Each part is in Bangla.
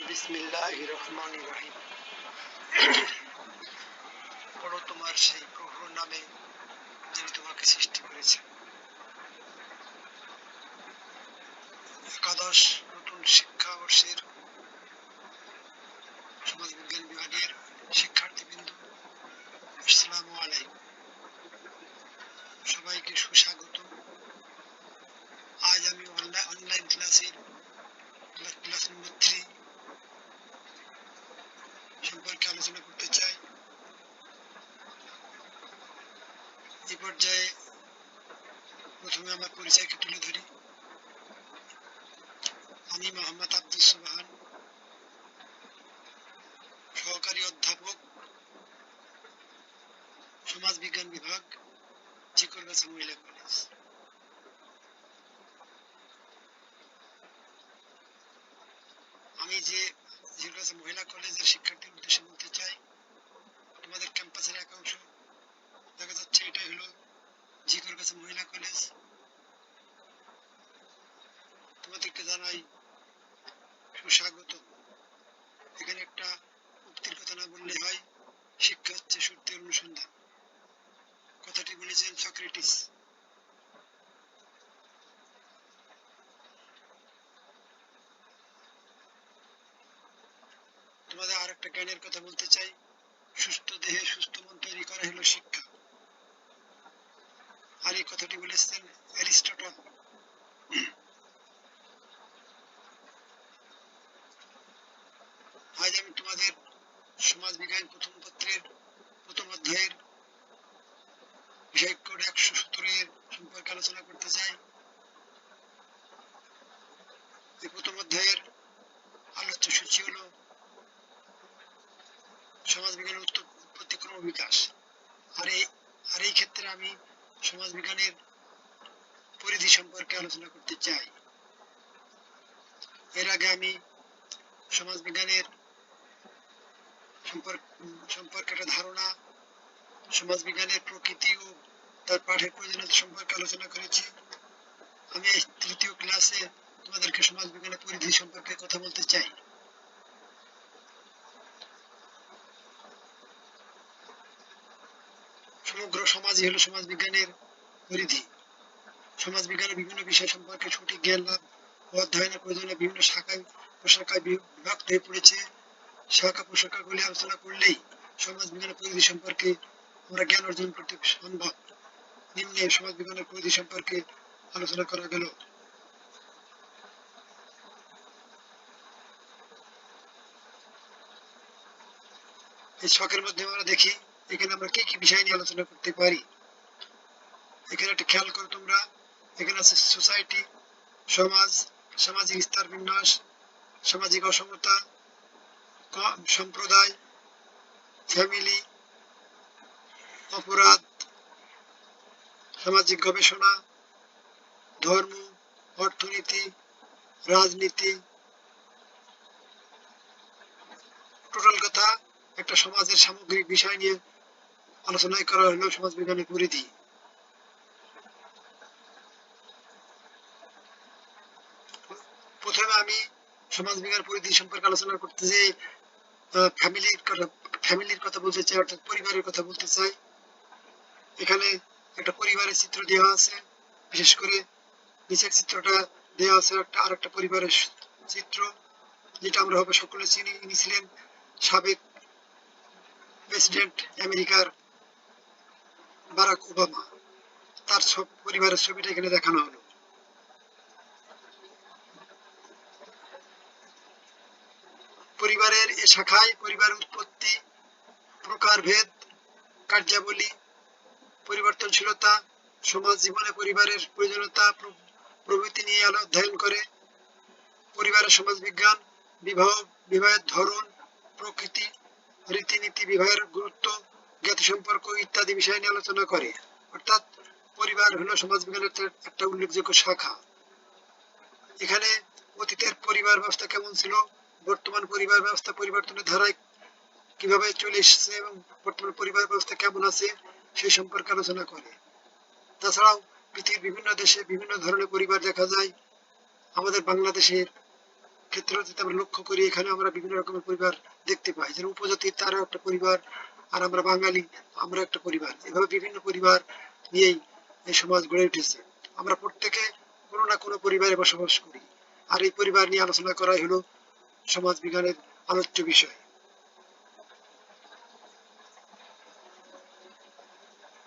বিসমিল্লাহির রহমানির রহিম। পড়ো তোমার সেই প্রভুর নামে, যিনি তোমাকে সৃষ্টি করেছেন। একাদশ নতুন শিক্ষাবর্ষের সমাজবিজ্ঞান বিভাগের শিক্ষার্থীবৃন্দ, আসসালামু আলাইকুম। সবাইকে সুস্বাগত। আজ আমি অনলাইন ক্লাসের ক্লাস নম্বর 3 সম্পর্কে আলোচনা করতে চাই। এই পর্যায়ে প্রথমে আমার পরিচয়কে তুলে ধরি। আমি মোহাম্মদ আব্দুল সোবহান, সহকারী অধ্যাপক, সমাজবিজ্ঞান বিভাগ, জিকরগাছা মহিলা কলেজ। আমি যে জিকরগাছা মহিলা কলেজের শিক্ষার্থীর উদ্দেশ্যে বলতে চাই, তোমাদের ক্যাম্পাসের এক অংশ দেখা যাচ্ছে, এটা হলো জিকরগাছা মহিলা কলেজ। তোমাদেরকে জানাই সুস্বাগত। এখানে একটা উক্তির কথা না বললে হয়, শিক্ষা হচ্ছে সত্যের অনুসন্ধান। কথাটি বলেছেন সক্রেটিস। তোমাদের আর একটা জ্ঞানের কথা বলতে চাই। সুস্থ দেহে সুস্থ মন তৈরি করা হলো শিক্ষা। আর এই কথাটি বলেছেন অ্যারিস্টটল। আজ আমি তোমাদের সমাজবিজ্ঞান প্রথম পত্রের প্রথম অধ্যায়ের বিষয় কোড 117 সম্পর্কে আলোচনা করতে চাই। এই প্রথম অধ্যায়ের আলোচ্য সূচি হল সমাজবিজ্ঞানের উৎপত্তি ক্রম বিকাশ। আর এই ক্ষেত্রে আমি সমাজবিজ্ঞানের পরিধি সম্পর্কে আলোচনা করতে চাই। এর আগে আমি সমাজবিজ্ঞানের সম্পর্কে একটা ধারণা, সমাজবিজ্ঞানের প্রকৃতি ও তার পাঠের প্রয়োজনীয়তা সম্পর্কে আলোচনা করেছি। আমি এই তৃতীয় ক্লাসে তোমাদেরকে সমাজবিজ্ঞানের পরিধি সম্পর্কে কথা বলতে চাই। সমগ্র সমাজই হলো সমাজবিজ্ঞানের পরিধি। সমাজবিজ্ঞানের বিভিন্ন বিষয় সম্পর্কে সঠিক জ্ঞান লাভ ও অধ্যয়নের প্রয়োজনে বিভিন্ন শাখায় প্রশাখায় বিভক্ত হয়ে পড়েছে। শাখা প্রশাখাগুলি আলোচনা করলেই সমাজবিজ্ঞানের পরিধি সম্পর্কে আমরা জ্ঞান অর্জন করতে সম্ভব। নিম্নে সমাজবিজ্ঞানের পরিধি সম্পর্কে আলোচনা করা গেল। এই ছকের মধ্যে আমরা দেখি এখানে আমরা কি কি বিষয় নিয়ে আলোচনা করতে পারি। এখানে একটা খেয়াল করো তোমরা, এখানে আছে সোসাইটি, সমাজ, সামাজিক স্তর বিন্যাস, সামাজিক অসমতা, সম্প্রদায়, ফ্যামিলি, অপরাধ, সামাজিক গবেষণা, ধর্ম, অর্থনীতি, রাজনীতি। টোটাল কথা, একটা সমাজের সামগ্রিক বিষয় নিয়ে আলোচনা করা হলো সমাজবিজ্ঞানের পরিধি। প্রথমে আমি সমাজবিজ্ঞান পরিধি সম্পর্কে আলোচনা করতে চাই। ফ্যামিলির কথা বলতে চাই, অর্থাৎ পরিবারের কথা বলতে চাই। এখানে একটা পরিবারের চিত্র দেওয়া আছে, বিশেষ করে নিচের চিত্রটা দেওয়া আছে আর একটা পরিবারের চিত্র, যেটা আমরা হবে সকলে চিনি। ইনি ছিলেন সাবেক প্রেসিডেন্ট আমেরিকার বারাক ওবামা। তার সব পরিবারের ছবিটা এখানে দেখানো হলো। পরিবারের এ শাখায় পরিবার উৎপত্তি, প্রকারভেদ, কার্যাবলী, পরিবর্তনশীলতা, সমাজ জীবনে পরিবারের প্রয়োজনীয়তা প্রভৃতি নিয়ে অধ্যয়ন করে। পরিবারের সমাজবিজ্ঞান বিবাহের ধরন, প্রকৃতি, রীতিনীতি, বিবাহের গুরুত্ব, জ্ঞাতি সম্পর্ক ইত্যাদি বিষয় নিয়ে আলোচনা করে। অর্থাৎ পরিবার হলো সমাজবিজ্ঞানের একটা উল্লেখযোগ্য শাখা। এখানে অতীতের পরিবার ব্যবস্থা কেমন ছিল, বর্তমান পরিবার ব্যবস্থা পরিবর্তনের ধারায় কিভাবে চলে এসেছে এবং বর্তমান পরিবার ব্যবস্থা কেমন আছে সেই সম্পর্কে আলোচনা করে। তাছাড়াও পৃথিবীর বিভিন্ন দেশে বিভিন্ন ধরনের পরিবার দেখা যায়। আমাদের বাংলাদেশের ক্ষেত্রে যদি আমরা লক্ষ্য করি, এখানে আমরা বিভিন্ন রকমের পরিবার দেখতে পাই। যেমন উপজাতি তারও একটা পরিবার, আর আমরা বাঙালি আমরা একটা পরিবার। এভাবে বিভিন্ন পরিবার নিয়েই এই সমাজ গড়ে উঠেছে। আমরা প্রত্যেকে কোনো না কোনো পরিবারে বসবাস করি, আর এই পরিবার নিয়ে আলোচনা করাই হলো সমাজ বিজ্ঞানের আলোচ্য বিষয়।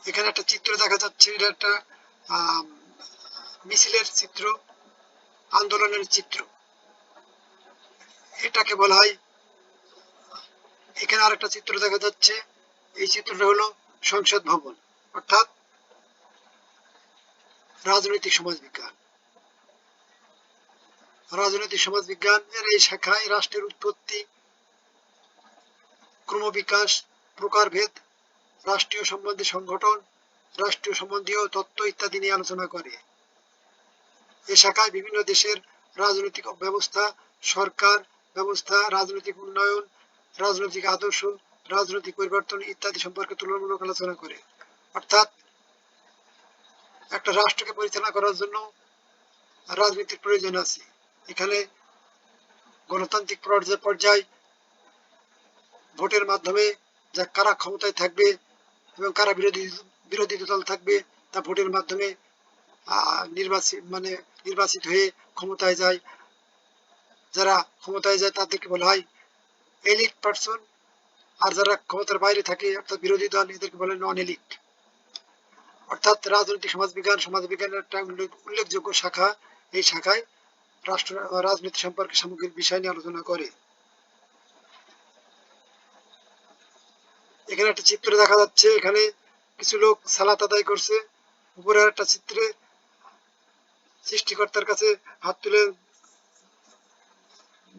এখানে একটা চিত্র দেখা যাচ্ছে, এটা একটা মিছিলের চিত্র, আন্দোলনের চিত্র। এটাকে বলা হয়, এখানে আরেকটা চিত্র দেখা যাচ্ছে, এই চিত্রটা হলো সংসদ ভবন, অর্থাৎ রাজনৈতিক সমাজ বিজ্ঞান। রাজনৈতিক সমাজ বিজ্ঞানের এই শাখায় রাষ্ট্রের উৎপত্তি, ক্রমবিকাশ, প্রকারভেদ, রাষ্ট্রীয় সম্বন্ধে সংগঠন, রাষ্ট্রীয় সম্বন্ধীয় তত্ত্ব ইত্যাদি নিয়ে আলোচনা করে। এ শাখায় বিভিন্ন দেশের রাজনৈতিক ব্যবস্থা, সরকার ব্যবস্থা, রাজনৈতিক উন্নয়ন, রাজনৈতিক আদর্শ, রাজনৈতিক পরিবর্তন ইত্যাদি সম্পর্কে তুলনামূলক আলোচনা করে। অর্থাৎ একটা রাষ্ট্রকে পরিচালনা করার জন্য রাজনীতির প্রয়োজন আছে। এখানে গণতান্ত্রিক পর্যায়, ভোটের মাধ্যমে যা কারা ক্ষমতায় থাকবে এবং কারা বিরোধী দল থাকবে তা ভোটের মাধ্যমে নির্বাচিত হয়ে ক্ষমতায় যায়। যারা ক্ষমতায় যায় তাদেরকে বলা হয় এলিট পার্সন, আর যারা ক্ষমতার বাইরে থাকে অর্থাৎ বিরোধী দল, এদেরকে বলে নন এলিট। অর্থাৎ রাজনৈতিক সমাজ বিজ্ঞানের একটা উল্লেখযোগ্য শাখা। এই শাখায় রাজনীতি সম্পর্কে সামগ্রিক বিষয় নিয়ে আলোচনা করে। এখানে একটা চিত্র দেখা যাচ্ছে, এখানে কিছু লোক সালাত আদায় করছে। উপরে একটা চিত্রে সৃষ্টিকর্তার কাছে হাত তুলে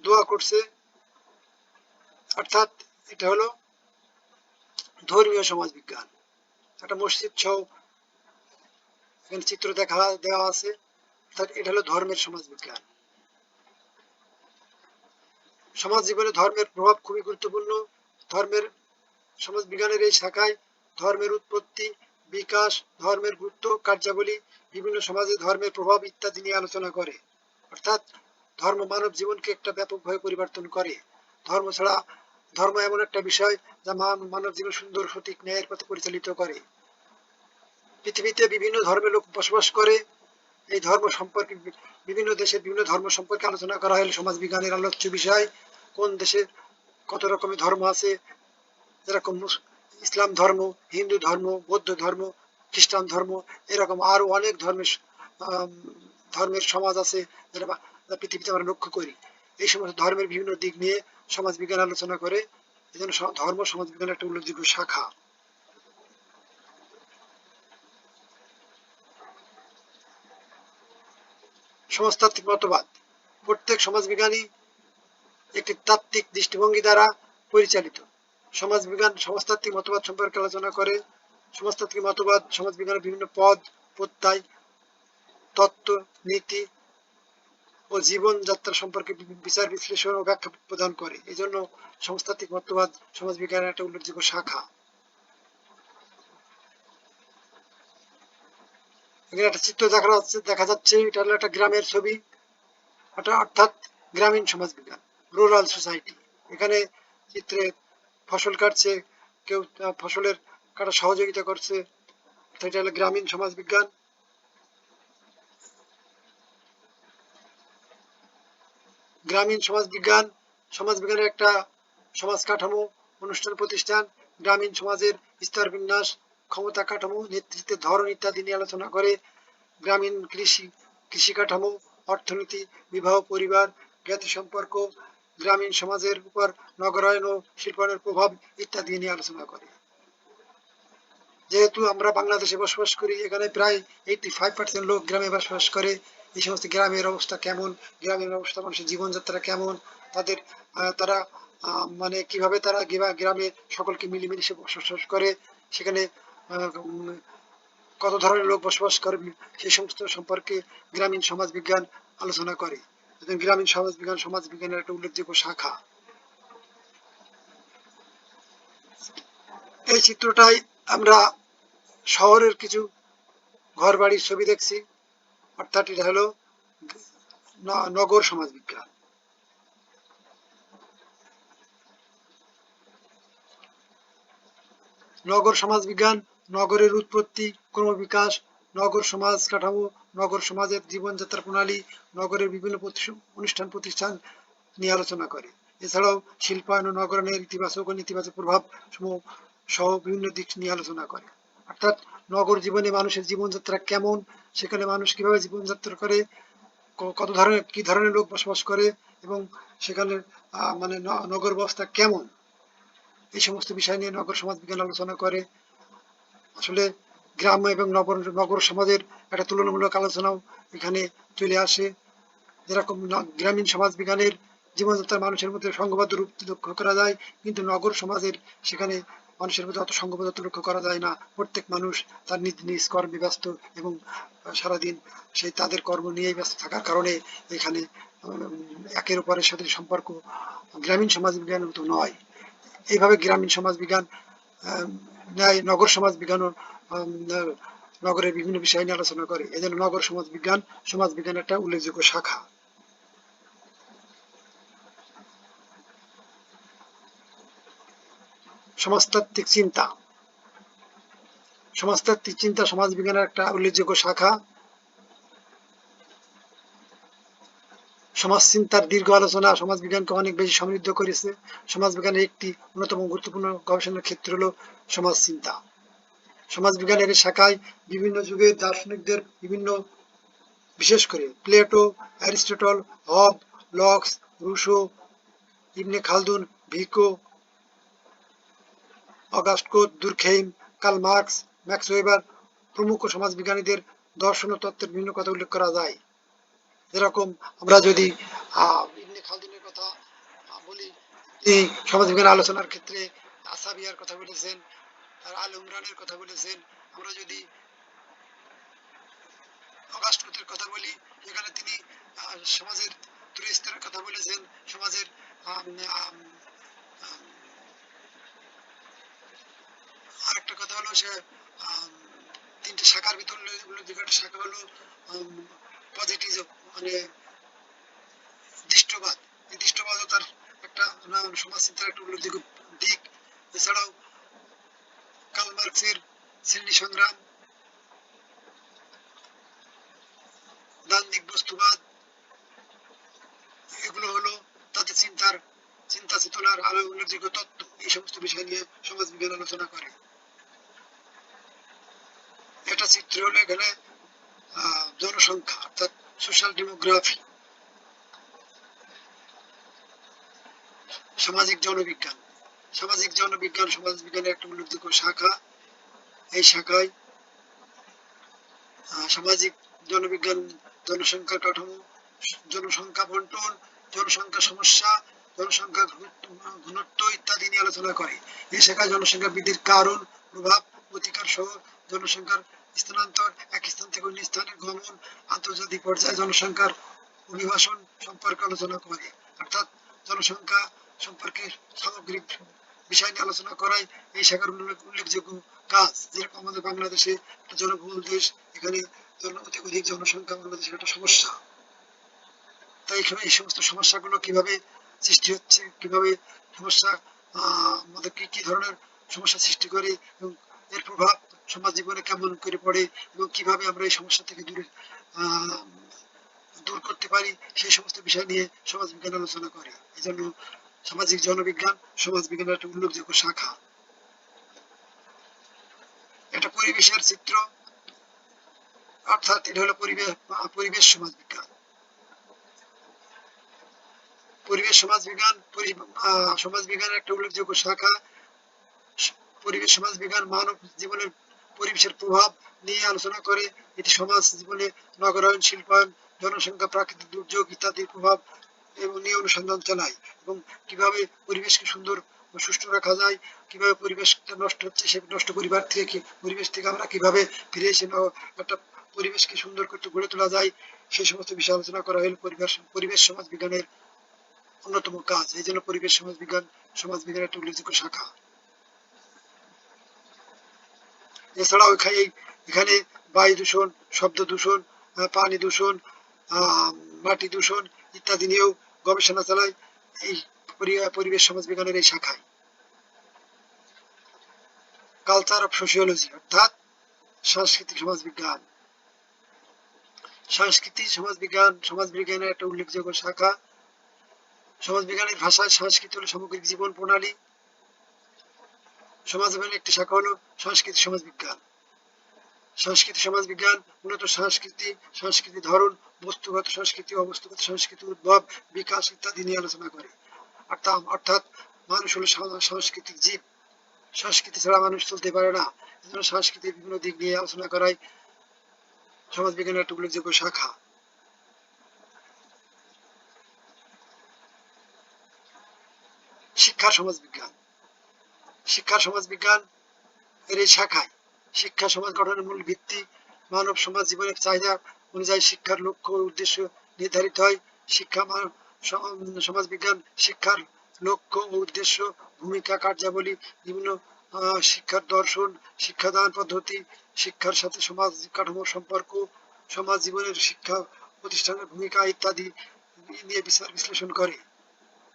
দোয়া করছে, অর্থাৎ এটা হলো ধর্মীয় সমাজ বিজ্ঞান। একটা মসজিদ সহ এখানে চিত্র দেওয়া আছে, অর্থাৎ এটা হলো ধর্মের সমাজ বিজ্ঞান। সমাজ জীবনে ধর্মের প্রভাব খুবই গুরুত্বপূর্ণ। ধর্মের সমাজ বিজ্ঞানের এই শাখায় ধর্মের উৎপত্তি, বিকাশ, ধর্মের গুরুত্ব, কার্যাবলী, বিভিন্ন সমাজে ধর্মের প্রভাব ইত্যাদি নিয়ে আলোচনা করে। অর্থাৎ ধর্ম মানব জীবনকে একটা ব্যাপকভাবে পরিবর্তন করে। ধর্ম এমন একটা বিষয় যা মানব জীবন সুন্দর, সঠিক, ন্যায়ের পথে পরিচালিত করে। পৃথিবীতে বিভিন্ন ধর্মের লোক বসবাস করে। এই ধর্ম সম্পর্কে বিভিন্ন দেশের বিভিন্ন ধর্ম সম্পর্কে আলোচনা করা হয় সমাজ বিজ্ঞানের আলোচ্য বিষয়। কোন দেশের কত রকমের ধর্ম আছে, যেরকম ইসলাম ধর্ম, হিন্দু ধর্ম, বৌদ্ধ ধর্ম, খ্রিস্টান ধর্ম, এরকম আরো অনেক ধর্মের সমাজ আছে যেটা পৃথিবীতে আমরা লক্ষ্য করি। এই সমস্ত ধর্মের বিভিন্ন দিক নিয়ে সমাজ বিজ্ঞান আলোচনা করে। এই জন্য ধর্ম সমাজ বিজ্ঞানের একটা উল্লেখযোগ্য শাখা। সমাজতাত্ত্বিক মতবাদ। প্রত্যেক সমাজবিজ্ঞানী একটি তাত্ত্বিক দৃষ্টিভঙ্গি দ্বারা পরিচালিত। সমাজবিজ্ঞান সমাজতাত্ত্বিক মতবাদ সম্পর্কে আলোচনা করে। সমাজতাত্ত্বিক মতবাদ সমাজবিজ্ঞানের বিভিন্ন পদ, প্রত্যয়, তত্ত্ব, নীতি ও জীবনযাত্রা সম্পর্কে বিচার বিশ্লেষণ ও ব্যাখ্যা প্রদান করে। এই জন্য সমাজতাত্ত্বিক মতবাদ সমাজবিজ্ঞানের একটা উল্লেখযোগ্য শাখা। এখানে একটা চিত্র দেখা যাচ্ছে, এটা হলো একটা গ্রামের ছবি, অর্থাৎ গ্রামীণ সমাজ বিজ্ঞান, রুরাল সোসাইটি। এখানে চিত্রে ফসল কাটছে, কেউ ফসলের কাটা সহযোগিতা করছে, এটা হলো গ্রামীণ সমাজ বিজ্ঞান। গ্রামীণ সমাজ বিজ্ঞানের একটা সমাজ কাঠামো, অনুষ্ঠান প্রতিষ্ঠান, গ্রামীণ সমাজের স্তর বিন্যাস, ক্ষমতা কাঠামো, নেতৃত্বের ধরন ইত্যাদি নিয়ে আলোচনা করে। গ্রামীণ কৃষি কাঠামো, অর্থনীতি, বিবাহ, পরিবার, জ্ঞাতি সম্পর্ক, গ্রামীণ সমাজের উপর নগরায়ন ও শিল্পায়নের প্রভাব ইত্যাদি নিয়ে আলোচনা করে। যেহেতু আমরা বাংলাদেশে বসবাস করি, এখানে প্রায় 85% লোক গ্রামে বসবাস করে। এই সমস্ত গ্রামের অবস্থা কেমন, গ্রামের অবস্থা, মানুষের জীবনযাত্রা কেমন, তারা মানে কিভাবে তারা গ্রামে সকলকে মিলেমিশে বসবাস করে, সেখানে কত ধরনের লোক বসবাস করে, সেই সমস্ত সম্পর্কে গ্রামীণ সমাজ বিজ্ঞান আলোচনা করে। গ্রামীণ সমাজ বিজ্ঞানের একটা উল্লেখযোগ্য শাখা। এই চিত্রটাই আমরা শহরের কিছু ঘর বাড়ির ছবি দেখছি, অর্থাৎ এটা হলো নগর সমাজ বিজ্ঞান। নগর সমাজবিজ্ঞান নগরের উৎপত্তি, ক্রমবিকাশ, নগর সমাজ কাঠামো, নগর সমাজের জীবনযাত্রা প্রণালী, নগরের বিভিন্ন অনুষ্ঠান প্রতিষ্ঠান নিয়ে আলোচনা করে। এছাড়াও শিল্পায়ন ও নগরায়নের ইতিবাচক ও নেতিবাচক প্রভাব সমূহ সহ বিভিন্ন দিক নিয়ে আলোচনা করে। অর্থাৎ নগর জীবনে মানুষের জীবনযাত্রা কেমন, সেখানে মানুষ কিভাবে জীবনযাত্রা করে, কত ধরনের কি ধরনের লোক বসবাস করে এবং সেখানে মানে নগর ব্যবস্থা কেমন, এই সমস্ত বিষয় নিয়ে নগর সমাজ বিজ্ঞান আলোচনা করে। আসলে গ্রাম এবং নগর সমাজের একটা তুলনামূলক আলোচনাও এখানে চলে আসে। যেরকম গ্রামীণ সমাজ বিজ্ঞানের জীবনযাত্রার মানুষের মধ্যে সংঘবদ্ধ রূপ লক্ষ্য করা যায়, কিন্তু নগর সমাজের সেখানে মানুষের মধ্যে অত সংঘবদ্ধতা লক্ষ্য করা যায় না। প্রত্যেক মানুষ তার নিজ নিজ কর্মে ব্যস্ত এবং সারাদিন সেই তাদের কর্ম নিয়েই ব্যস্ত থাকার কারণে এখানে একের উপরের সাথে সম্পর্ক গ্রামীণ সমাজ বিজ্ঞানের মতো নয়। এইভাবে গ্রামীণ সমাজ বিজ্ঞান ন্যায় নগর সমাজ বিজ্ঞান নগরের বিভিন্ন বিষয় নিয়ে আলোচনা করে। এজন্য নগর সমাজ বিজ্ঞান একটা উল্লেখযোগ্য শাখা। সমাজতাত্ত্বিক চিন্তা, সমাজতাত্ত্বিক চিন্তা সমাজ বিজ্ঞানের একটা উল্লেখযোগ্য শাখা। সমাজ চিন্তার দীর্ঘ আলোচনা সমাজ বিজ্ঞানকে অনেক বেশি সমৃদ্ধ করেছে। সমাজ বিজ্ঞানের একটি অন্যতম গুরুত্বপূর্ণ গবেষণার ক্ষেত্র হলো সমাজ চিন্তা। সমাজ বিজ্ঞানের শাখায় বিভিন্ন যুগের দার্শনিকদের বিভিন্ন, বিশেষ করে Plato, Aristotle, Hobbes, Locke, Rousseau, Ibn Khaldun, Vico, Auguste Durkheim, Karl Marx, Max Weber প্রমুখ সমাজবিজ্ঞানীদের দর্শন ও তত্ত্বের বিভিন্ন কথা উল্লেখ করা যায়। যেরকম আমরা যদি ইবনে খালদুনের কথা বলি, তিনি সমাজবিজ্ঞান আলোচনার ক্ষেত্রে আসাবিয়ার কথা বলেছেন, তার আল ইমরানের কথা বলেছেন। আমরা যদি অগাস্টের কথা বলি, এখানে তিনি সমাজের স্তরের কথা বলেছেন, সমাজের আরেকটা কথা হলো সে তিনটে শাখার ভিতর উল্লেখযোগ্য একটা শাখা হলো পজিটিভ, মানে দৃষ্টবাদ। এই দৃষ্টবাদও তার একটা সমাজ চিন্তার একটা উল্লেখযোগ্য দিক। এছাড়াও কার্ল মার্কসের শ্রেণী সংগ্রাম, দ্বান্দ্বিক বস্তুবাদ, এগুলো হলো তাদের চিন্তা চেতনার আলো উল্লেখযোগ্য তত্ত্ব। এই সমস্ত বিষয় নিয়ে সমাজ বিজ্ঞান আলোচনা করে। একটা চিত্র হলো এখানে জনসংখ্যা অর্থাৎ সোশ্যাল ডেমোগ্রাফি। সামাজিক জনবিজ্ঞান, সমাজ বিজ্ঞানের একটা উল্লেখযোগ্য শাখা। এই শাখায় সামাজিক জনবিজ্ঞান জনসংখ্যা কাঠামো, জনসংখ্যা বন্টন, জনসংখ্যা সমস্যা, জনসংখ্যা ঘনত্ব ইত্যাদি নিয়ে আলোচনা করে। এই শাখায় জনসংখ্যা বৃদ্ধির কারণ, প্রভাব, প্রতিকার সহ জনসংখ্যার স্থানান্তর, এক স্থান থেকে অন্য স্থানে গমন, আন্তর্জাতিক পর্যায়ে জনসংখ্যার অভিবাসন সম্পর্কে আলোচনা করে। অর্থাৎ জনসংখ্যা সম্পর্কে সামগ্রিক বিষয় নিয়ে আলোচনা করাই এই শাখার উল্লেখযোগ্য কাজ। যেরকম আমাদের বাংলাদেশে একটা জনবহুল দেশ, এখানে অধিক জনসংখ্যা বাংলাদেশের একটা সমস্যা। তাই এখানে এই সমস্ত সমস্যাগুলো কিভাবে সৃষ্টি হচ্ছে, কিভাবে সমস্যা আমাদের কি ধরনের সমস্যা সৃষ্টি করে এবং এর প্রভাব সমাজ জীবনে কেমন করে পড়ে এবং কিভাবে আমরা এই সমস্যা থেকে দূর করতে পারি, সেই সমস্ত বিষয় নিয়ে সমাজ বিজ্ঞান আলোচনা করে। এই জন্য সামাজিক জনবিজ্ঞান সমাজ বিজ্ঞানের একটা উল্লেখযোগ্য শাখা। এটা পরিবেশের চিত্র, অর্থাৎ এটা হলো পরিবেশ সমাজ বিজ্ঞান। পরিবেশ সমাজ বিজ্ঞান সমাজ বিজ্ঞানের একটা উল্লেখযোগ্য শাখা। পরিবেশ সমাজ বিজ্ঞান মানব জীবনের পরিবেশের প্রভাব নিয়ে আলোচনা করে। এটি সমাজ জীবনে নগরায়ন, শিল্পায়ন, জনসংখ্যা, প্রাকৃতিক দুর্যোগ ইত্যাদির প্রভাব এবং নিয়ে অনুসন্ধান চালায় এবং কিভাবে পরিবেশকে সুন্দর ও সুষ্ঠু রাখা যায়, কিভাবে পরিবেশটা নষ্ট হচ্ছে, সে নষ্ট পরিবেশ থেকে আমরা কিভাবে ফিরে এসে একটা পরিবেশকে সুন্দর করতে গড়ে তোলা যায়, সেই সমস্ত বিষয়ে আলোচনা করা হল পরিবেশ সমাজ বিজ্ঞানের অন্যতম কাজ। এই জন্য পরিবেশ সমাজ বিজ্ঞানের একটা উল্লেখযোগ্য শাখা। এছাড়াও এখানে বায়ু দূষণ, শব্দ দূষণ, পানি দূষণ, মাটি দূষণ ইত্যাদি নিয়েও গবেষণা চালায় এই পরিবেশ সমাজ বিজ্ঞানের এই শাখায়। কালচার অফ সোশিওলজি অর্থাৎ সাংস্কৃতিক সমাজবিজ্ঞান। সংস্কৃতি সমাজবিজ্ঞানের একটা উল্লেখযোগ্য শাখা। সমাজবিজ্ঞানের ভাষায় সংস্কৃতি হলো সামগ্রিক জীবন প্রণালী। সমাজবিজ্ঞানের একটি শাখা হলো সংস্কৃতি সমাজবিজ্ঞান। সংস্কৃতি সমাজবিজ্ঞান মূলত সংস্কৃতি ধরন, বস্তুগত সংস্কৃতি, অবস্তুগত সংস্কৃতি, উদ্ভব, বিকাশ ইত্যাদি নিয়ে আলোচনা করে। অর্থাৎ মানুষ হলো সাংস্কৃতিক জীব। সংস্কৃতি ছাড়া মানুষ চলতে পারে না। এজন্য সংস্কৃতির বিভিন্ন দিক নিয়ে আলোচনা করাই সমাজবিজ্ঞানের একটা উল্লেখযোগ্য শাখা। শিক্ষার সমাজবিজ্ঞান এর এই শাখায় শিক্ষা সমাজ গঠনের মূল ভিত্তি, মানব সমাজ জীবনের চাহিদা অনুযায়ী শিক্ষার লক্ষ্য ও উদ্দেশ্য নির্ধারিত হয়। সমাজবিজ্ঞান শিক্ষার লক্ষ্য ও উদ্দেশ্য, ভূমিকা, কার্যাবলী, বিভিন্ন শিক্ষার দর্শন, শিক্ষাদান পদ্ধতি, শিক্ষার সাথে সমাজ কাঠামোর সম্পর্ক, সমাজ জীবনের শিক্ষা প্রতিষ্ঠানের ভূমিকা ইত্যাদি নিয়ে বিশ্লেষণ করে।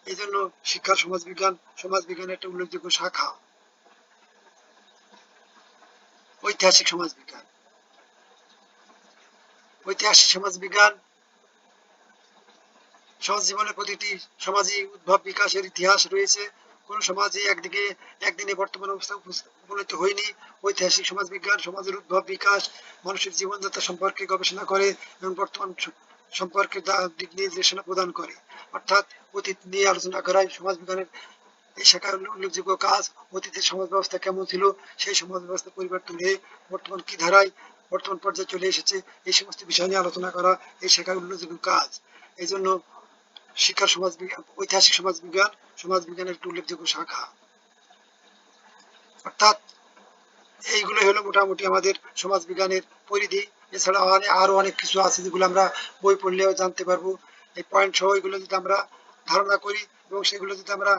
এই জন্য শিক্ষার সমাজবিজ্ঞানের একটা উল্লেখযোগ্য শাখা। ঐতিহাসিক সমাজবিজ্ঞান সমাজ জীবনের প্রতিটি সমাজই উদ্ভব বিকাশের ইতিহাস রয়েছে। কোন সমাজে একদিনে বর্তমান অবস্থা উপনীত হয়নি। ঐতিহাসিক সমাজবিজ্ঞান সমাজের উদ্ভব, বিকাশ, মানুষের জীবনযাত্রা সম্পর্কে গবেষণা করে এবং বর্তমান সম্পর্কে দিক নির্দেশনা প্রদান করে। অর্থাৎ অতীত নিয়ে আলোচনা করাই সমাজবিজ্ঞানের এই শাখার উল্লেখযোগ্য কাজ। অতীতের সমাজ ব্যবস্থা কেমন ছিল, সেই সমাজ ব্যবস্থা পরিবর্তন হয়ে বর্তমান কি ধারায় বর্তমান পর্যায়ে চলে এসেছে, এই সমস্ত বিষয় নিয়ে আলোচনা করা এই শাখার উল্লেখযোগ্য কাজ। এই জন্য ঐতিহাসিক সমাজবিজ্ঞানের একটি উল্লেখযোগ্য শাখা। অর্থাৎ এইগুলো হলো মোটামুটি আমাদের সমাজবিজ্ঞানের পরিধি। এছাড়া আরো অনেক কিছু আছে যেগুলো আমরা বই পড়লেও জানতে পারবো। এই পয়েন্ট সহ এগুলো যদি আমরা ধারণা করি এবং সেগুলো যদি আমরা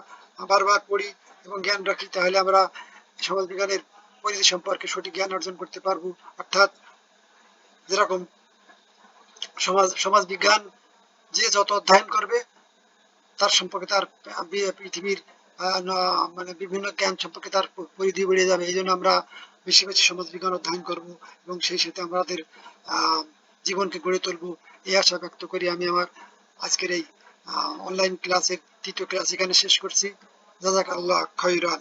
বারবার পড়ি এবং জ্ঞান রাখি, তাহলে আমরা সমাজবিজ্ঞানের পরিধি সম্পর্কে সঠিক জ্ঞান অর্জন করতে পারবো। অর্থাৎ যেরকম সমাজবিজ্ঞান যে যত অধ্যয়ন করবে তার সম্পর্কে তার পৃথিবীর মানে বিভিন্ন জ্ঞান সম্পর্কে তার পরিধি বেড়ে যাবে। এই জন্য আমরা বেশি বেশি সমাজবিজ্ঞান অধ্যয়ন করব এবং সেই সাথে আমাদের জীবনকে গড়ে তুলবো, এই আশা ব্যক্ত করি আমি আমার আজকের এই অনলাইন ক্লাসের 3য় ক্লাস এখানে শেষ করছি। জাযাকাল্লাহ খাইরান।